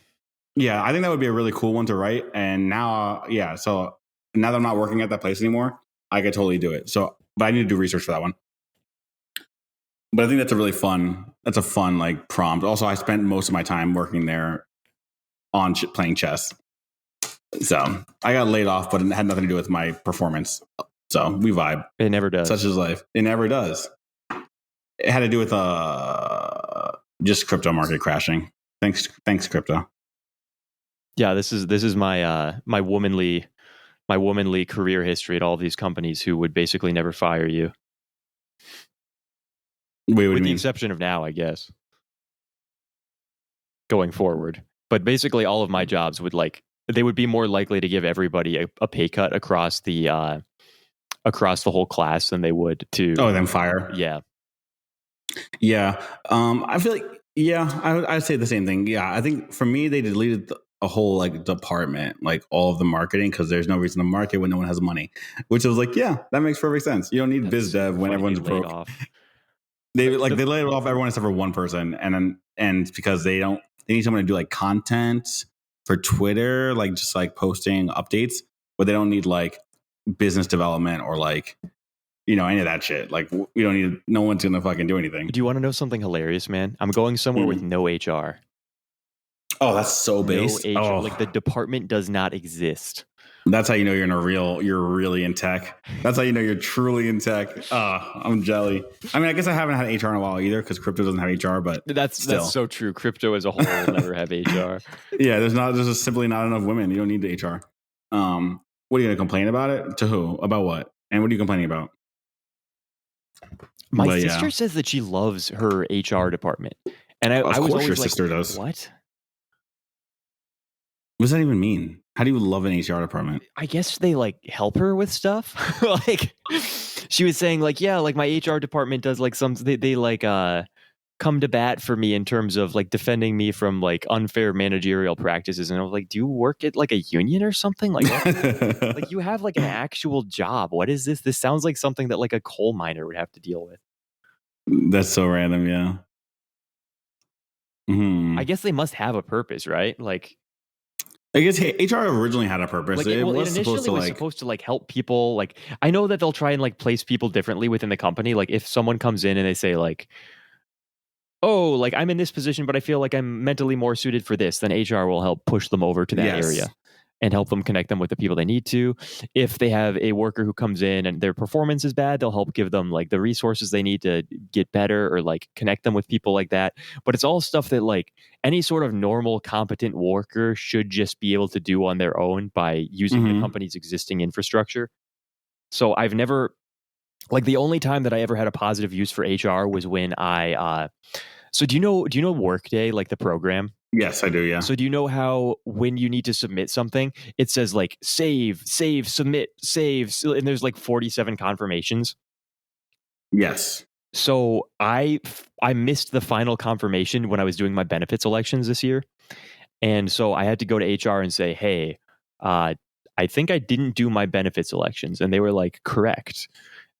Yeah, I think that would be a really cool one to write. And now, so now that I'm not working at that place anymore, I could totally do it. So, but I need to do research for that one. But I think that's a fun like prompt. Also, I spent most of my time working there on playing chess. So I got laid off, but it had nothing to do with my performance. So we vibe. It never does. Such is life. It never does. It had to do with just crypto market crashing. Thanks, crypto. Yeah, this is my my womanly career history at all of these companies who would basically never fire you. Wait, with the exception of now, I guess. Going forward. But basically all of my jobs they would be more likely to give everybody a pay cut across the whole class than they would to then fire. Yeah. Yeah. I feel like, I'd say the same thing. Yeah. I think for me, they deleted a whole like department, like all of the marketing, because there's no reason to market when no one has money, which was like, yeah, that makes perfect sense. You don't need biz dev when everyone's broke. They laid off everyone except for one person. And because they need someone to do like content for Twitter, like just like posting updates, but they don't need like business development or like, any of that shit. Like we don't need, no one's going to fucking do anything. Do you want to know something hilarious, man? I'm going somewhere with no HR. Oh, that's so base. No HR. Like the department does not exist. That's how you know you're really in tech. That's how you know you're truly in tech. I'm jelly. I mean, I guess I haven't had HR in a while either because crypto doesn't have HR, but that's so true. Crypto as a whole will never have HR. Yeah, there's just simply not enough women. You don't need the HR. What are you going to complain about it? To who? About what? And what are you complaining about? My sister says that she loves her HR department. And I was always your like, sister does. What? What does that even mean? How do you love an HR department? I guess they like help her with stuff. Like she was saying like, yeah, like my HR department does like they like come to bat for me in terms of like defending me from like unfair managerial practices. And I was like, do you work at like a union or something? Like, like you have like an actual job. What is this? This sounds like something that like a coal miner would have to deal with. That's so random. Yeah. Mm-hmm. I guess they must have a purpose, right? Like, I guess HR originally had a purpose. Like, it was supposed to like help people. Like, I know that they'll try and like place people differently within the company. Like, if someone comes in and they say like, "Oh, like I'm in this position, but I feel like I'm mentally more suited for this," then HR will help push them over to that area and help them connect them with the people they need to. If they have a worker who comes in and their performance is bad, they'll help give them like the resources they need to get better or like connect them with people like that. But it's all stuff that like any sort of normal, competent worker should just be able to do on their own by using the company's existing infrastructure. So I've never, like the only time that I ever had a positive use for HR was when so do you know Workday, like the program? Yes, I do. Yeah. So do you know how when you need to submit something, it says like save, submit, save, and there's like 47 confirmations? Yes. So I missed the final confirmation when I was doing my benefits elections this year. And so I had to go to HR and say, hey, I think I didn't do my benefits elections. And they were like, correct.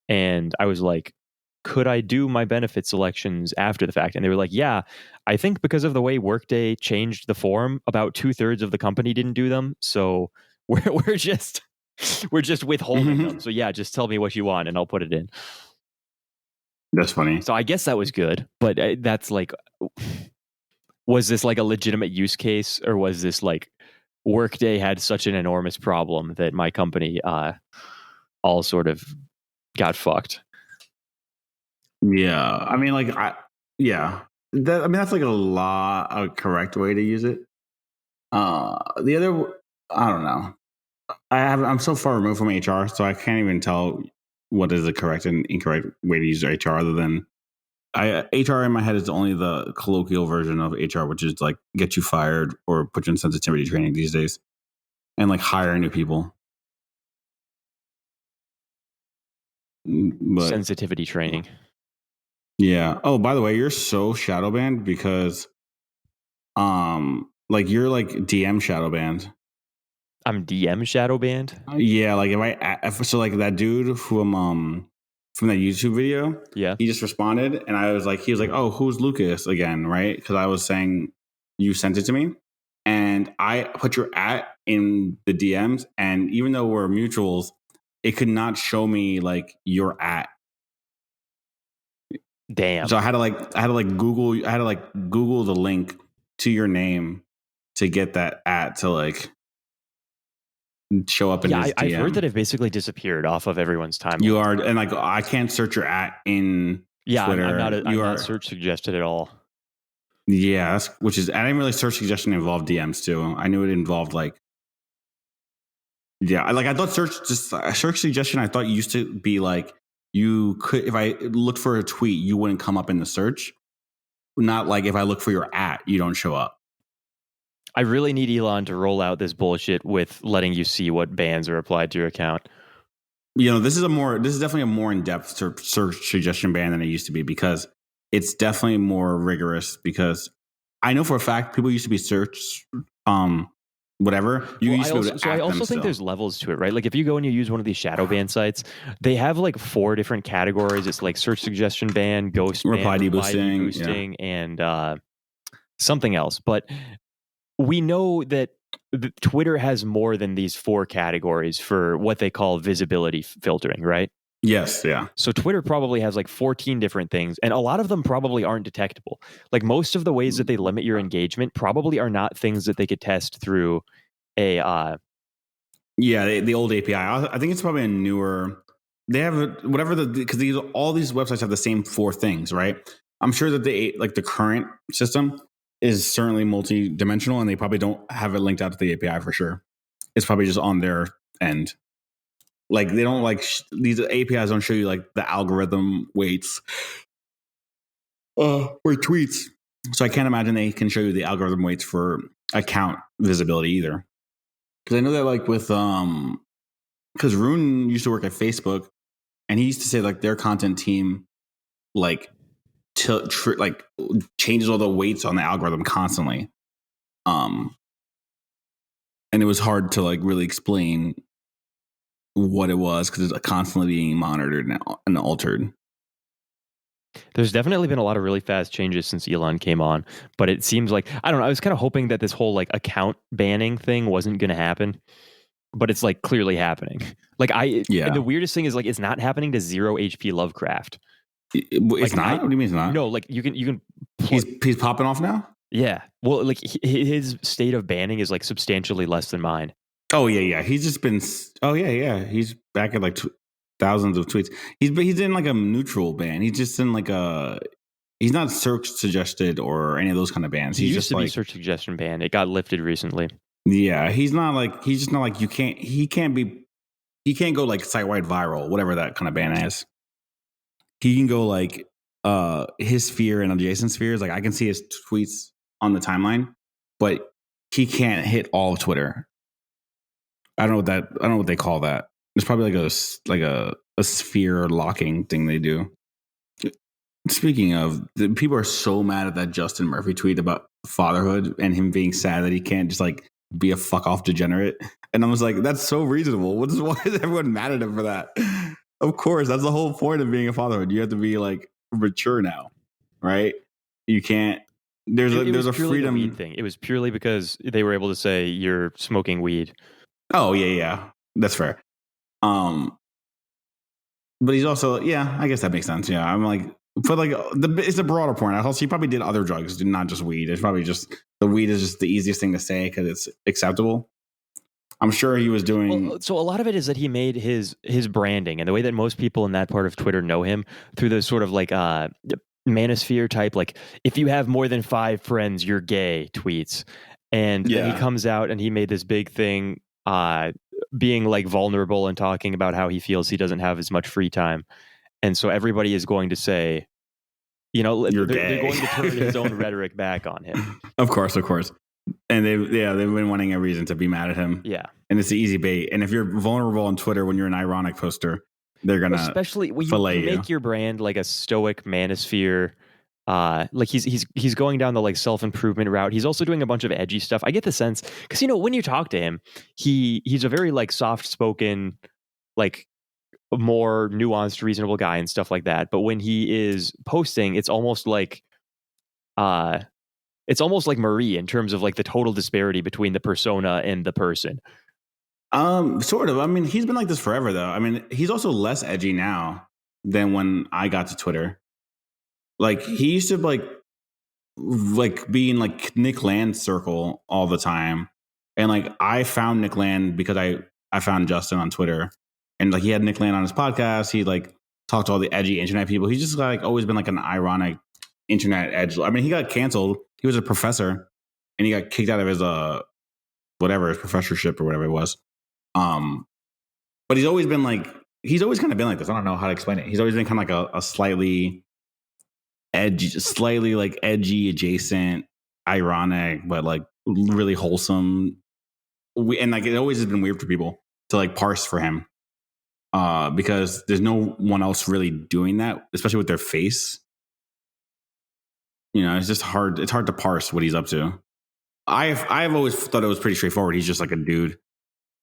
And I was like, could I do my benefits elections after the fact? And they were like, yeah, I think because of the way Workday changed the form, about 2/3 of the company didn't do them. So we're just withholding them. So yeah, just tell me what you want and I'll put it in. That's funny. So I guess that was good, but that's like, was this like a legitimate use case, or was this like Workday had such an enormous problem that my company all sort of got fucked? Yeah, I mean, like, that's like a correct way to use it. The other, I don't know. I'm so far removed from HR, so I can't even tell what is the correct and incorrect way to use HR. Other than HR in my head is only the colloquial version of HR, which is like get you fired or put you in sensitivity training these days, and like hire new people. But Sensitivity training. yeah. Oh, by the way, you're so shadow banned because like you're like DM shadow banned. I'm DM shadow banned. Yeah, like so like that dude from that YouTube video, Yeah. he just responded, and he was like, oh, who's Lucas again, right? Because I was saying you sent it to me, and I put your in the DMs, and even though we're mutuals, it could not show me like your Damn. So I had to Google the link to your name to get that to like show up in his DM. I've heard that I've basically disappeared off of everyone's timeline. You are, and like I can't search your in Twitter. I'm not search suggested at all. Yeah, which is, I didn't really search suggestion involved DMs too. I knew it involved like, yeah, I thought search suggestion. I thought used to be like you could, if I looked for a tweet, you wouldn't come up in the search. Not like if I look for your you don't show up. I really need Elon to roll out this bullshit with letting you see what bans are applied to your account. You know, this is definitely a more in-depth search suggestion ban than it used to be, because it's definitely more rigorous, because I know for a fact people used to be searched whatever. I also think there's levels to it, right? Like if you go and you use one of these shadow ban sites, they have like 4 different categories. It's like search suggestion ban, ghost reply ban, deboosting, and something else. But we know that Twitter has more than these 4 categories for what they call visibility filtering, right? Yes, yeah. So Twitter probably has like 14 different things, and a lot of them probably aren't detectable. Like most of the ways that they limit your engagement probably are not things that they could test through a the old API. I think it's probably a newer. They have because all these websites have the same 4 things, right? I'm sure that the current system is certainly multi-dimensional, and they probably don't have it linked out to the API for sure. It's probably just on their end. Like they don't these APIs don't show you like the algorithm weights for tweets. So I can't imagine they can show you the algorithm weights for account visibility either. Because I know that like with because Rune used to work at Facebook, and he used to say like their content team like changes all the weights on the algorithm constantly. And it was hard to like really explain what it was, because it's constantly being monitored and altered. There's definitely been a lot of really fast changes since Elon came on, but it seems like, I don't know, I was kind of hoping that this whole like account banning thing wasn't going to happen, but it's like clearly happening. Like the weirdest thing is like it's not happening to 0 HP Lovecraft. It's not? What do you mean it's not? No, like you can. He's popping off now? Yeah. Well, like his state of banning is like substantially less than mine. Oh yeah. He's just been. Oh yeah. He's back at like thousands of tweets. He's in like a neutral ban. He's just in like a. He's not search suggested or any of those kind of bans. He used just to be search suggestion ban. It got lifted recently. Yeah, he's just not like he can't go like site wide viral, whatever that kind of ban is. He can go like his sphere and adjacent spheres. Like I can see his tweets on the timeline, but he can't hit all of Twitter. I don't know what they call that. It's probably like a sphere locking thing they do. Speaking of, people are so mad at that Justin Murphy tweet about fatherhood and him being sad that he can't just like be a fuck off degenerate. And I was like, that's so reasonable. Why is everyone mad at him for that? Of course, that's the whole point of being a fatherhood. You have to be like mature now, right? You can't. There's a freedom weed thing. It was purely because they were able to say you're smoking weed. Oh yeah, that's fair. But he's also, I guess that makes sense. Yeah, I'm like, but like it's a broader point. Also, he probably did other drugs, not just weed. It's probably just the weed is just the easiest thing to say because it's acceptable. I'm sure he was doing. Well, so a lot of it is that he made his branding and the way that most people in that part of Twitter know him through those sort of like manosphere type, like if you have more than 5 friends, you're gay tweets. And then he comes out and he made this big thing, being like vulnerable and talking about how he feels he doesn't have as much free time. And so everybody is going to say, they're going to turn his own rhetoric back on him. Of course. And they've been wanting a reason to be mad at him. Yeah. And it's the easy bait. And if you're vulnerable on Twitter when you're an ironic poster, they're going to especially when you make your brand like a stoic manosphere. Like he's going down the like self-improvement route. He's also doing a bunch of edgy stuff. I get the sense because when you talk to him, he's a very like soft-spoken, like more nuanced, reasonable guy and stuff like that. But when he is posting, it's almost like Marie in terms of like the total disparity between the persona and the person. Sort of. I mean, he's been like this forever though. I mean, he's also less edgy now than when I got to Twitter. Like he used to like be in like Nick Land's circle all the time. And like I found Nick Land because I found Justin on Twitter. And like he had Nick Land on his podcast. He like talked to all the edgy internet people. He's just like always been like an ironic internet edge. I mean, he got canceled. He was a professor and he got kicked out of his his professorship or whatever it was. But he's always kind of been like this. I don't know how to explain it. He's always been kind of like a slightly like edgy, adjacent, ironic, but like really wholesome. And like it always has been weird for people to like parse for him. Because there's no one else really doing that, especially with their face. It's just hard. It's hard to parse what he's up to. I've always thought it was pretty straightforward. He's just like a dude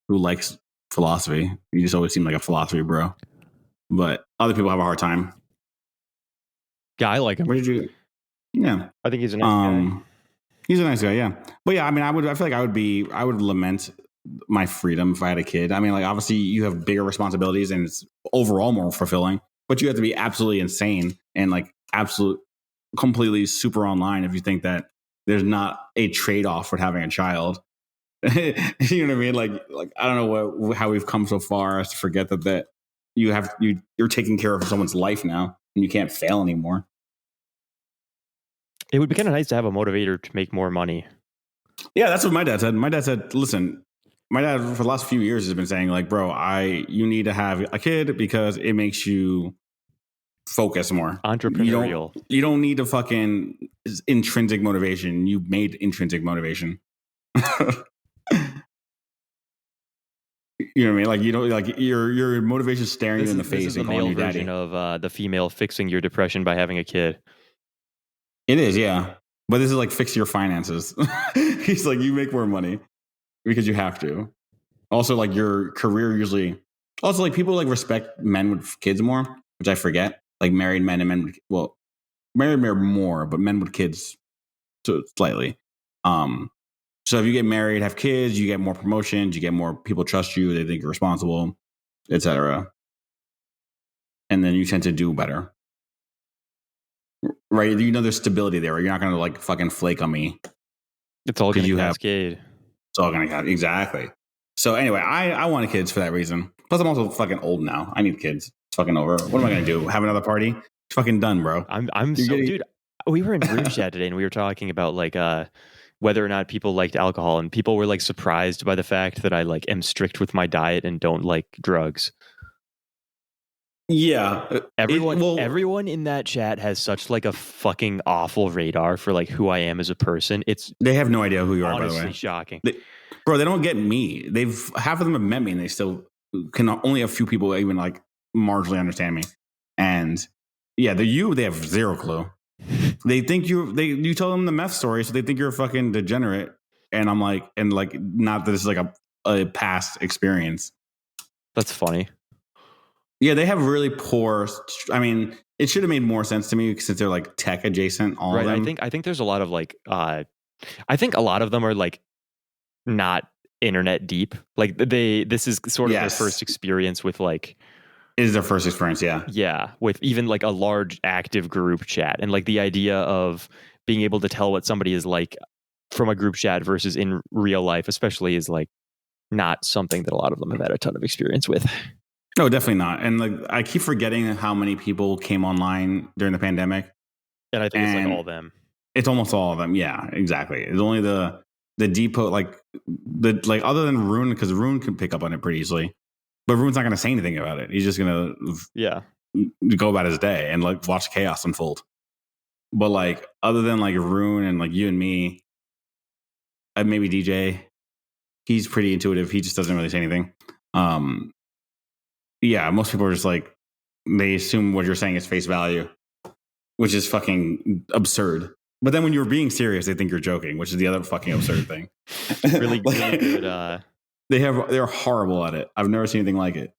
who likes philosophy. He just always seemed like a philosophy bro. But other people have a hard time. Yeah, I like him. Where did you? Yeah, I think he's a nice guy. He's a nice guy. Yeah, but yeah, I mean, I feel like I would lament my freedom if I had a kid. I mean, like obviously you have bigger responsibilities and it's overall more fulfilling, but you have to be absolutely insane and like completely super online if you think that there's not a trade-off with having a child. You know what I mean? Like I don't know how we've come so far as to forget that you're taking care of someone's life now and you can't fail anymore. It would be kind of nice to have a motivator to make more money. Yeah, that's what my dad said. My dad said, listen, my dad for the last few years has been saying like, bro, you need to have a kid because it makes you focus more. Entrepreneurial. You don't need to fucking intrinsic motivation. You made intrinsic motivation. You know what I mean? Like, you know, like your motivation is staring you in the face. This is the male version of the female fixing your depression by having a kid. It is, yeah. But this is like fix your finances. He's like, you make more money because you have to. Also, like your career usually. Also, like people like respect men with kids more, which I forget. Like married men and men. Well, married men more, but men with kids, so slightly. So if you get married, have kids, you get more promotions, you get more people trust you, they think you're responsible, etc. And then you tend to do better. Right? You know there's stability there. Right? You're not going to like fucking flake on me. It's all going to cascade. It's all going to cascade. Exactly. So anyway, I wanted kids for that reason. Plus I'm also fucking old now. I need kids. It's fucking over. What am I going to do? Have another party? It's fucking done, bro. Dude, we were in group chat today and we were talking about like whether or not people liked alcohol, and people were like surprised by the fact that I like am strict with my diet and don't like drugs. Yeah. Everyone in that chat has such like a fucking awful radar for like who I am as a person. They have no idea who you are, by the way. Honestly shocking. Bro, they don't get me. Half of them have met me and they still can only a few people even like marginally understand me. And yeah, they have zero clue. They think you tell them the meth story, so they think you're a fucking degenerate. And I'm like, not that it's like a past experience. That's funny. Yeah, they have really poor. I mean, it should have made more sense to me since they're like tech adjacent. All of them. I think there's a lot of like. I think a lot of them are like not internet deep. Like this is sort of their first experience with like It is their first experience, yeah. Yeah, with even like a large active group chat, and like the idea of being able to tell what somebody is like from a group chat versus in real life, especially, is like not something that a lot of them have had a ton of experience with. No, definitely not. And like I keep forgetting how many people came online during the pandemic. And I think it's like all of them. It's almost all of them. Yeah, exactly. It's only the depot, like other than Rune, because Rune can pick up on it pretty easily. But Rune's not going to say anything about it. He's just going to go about his day and like watch chaos unfold. But like other than like Rune and like you and me, maybe DJ, he's pretty intuitive. He just doesn't really say anything. Yeah, most people are just like, they assume what you're saying is face value, which is fucking absurd. But then when you're being serious, they think you're joking, which is the other fucking absurd thing. Really good. They're horrible at it. I've never seen anything like it.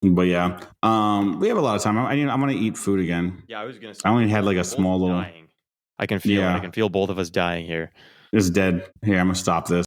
But yeah, we have a lot of time. I'm gonna eat food again. Yeah, I was gonna say, I only had like a small little. Dying. I can feel it. I can feel both of us dying here. It's dead. Here, I'm gonna stop this.